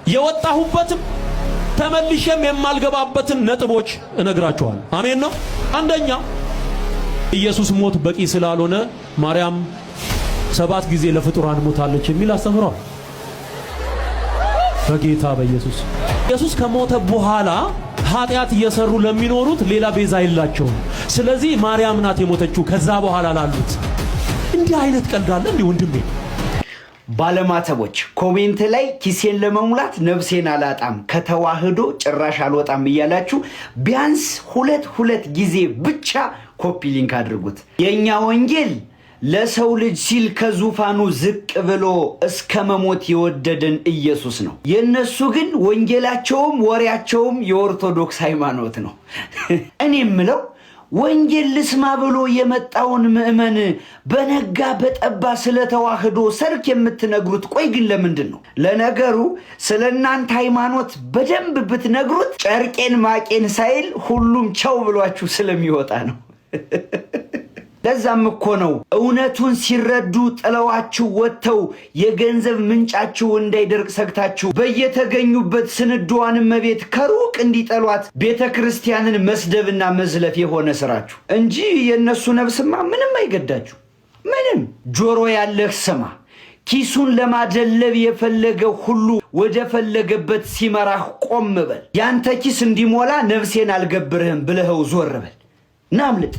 የወጣሁበትም ተመልሼም የማልገባበትን ነጥቦች እነግራችኋለሁ። አሜን ነው። አንደኛ ኢየሱስ ሞት በቂ ስላልሆነ ማርያም 7 ጊዜ ለፍጡራን ሞታለች የሚል አስተምሯል። በጌታ በኢየሱስ ኢየሱስ ከሞተ በኋላ ኃጢአት እየሰሩ ለሚኖሩት ሌላ ቤዛ የላቸውም። ስለዚህ ማርያም ናት የሞተችው ከዛ በኋላ ላሉት። እንዲህ አይነት ቀልድ አለ እንዴ ወንድሜ? ባለማተቦች ኮሜንት ላይ ኪሴን ለመሙላት ነፍሴን አላጣም ከተዋህዶ ጭራሽ አልወጣም እያላችሁ ቢያንስ ሁለት ጊዜ ብቻ ኮፒ ሊንክ አድርጉት። የኛ ወንጌል ለሰው ልጅ ሲል ከዙፋኑ ዝቅ ብሎ እስከ መሞት የወደደን ኢየሱስ ነው። የነሱ ግን ወንጌላቸውም ወሬያቸውም የኦርቶዶክስ ሃይማኖት ነው። እኔ የምለው ወንጌል ልስማ ብሎ የመጣውን ምእመን በነጋ በጠባ ስለተዋህዶ ሰርክ የምትነግሩት፣ ቆይ ግን ለምንድን ነው? ለነገሩ ስለናንተ ሃይማኖት በደንብ ብትነግሩት ጨርቄን ማቄን ሳይል ሁሉም ቻው ብሏችሁ ስለሚወጣ ነው። ለዛም እኮ ነው እውነቱን ሲረዱ ጥለዋችሁ ወጥተው የገንዘብ ምንጫችሁ እንዳይደርቅ ሰግታችሁ በየተገኙበት ስንዷን እመቤት ከሩቅ እንዲጠሏት ቤተክርስቲያንን መስደብና መዝለፍ የሆነ ስራችሁ እንጂ የነሱ ነፍስማ ምንም አይገዳችሁ። ምንም ጆሮ ያለህ ስማ። ኪሱን ለማደለብ የፈለገ ሁሉ ወደ ፈለገበት ሲመራህ ቆም በል። ያንተ ኪስ እንዲሞላ ነፍሴን አልገብርህም ብለኸው ዞር በል። ናምልጥ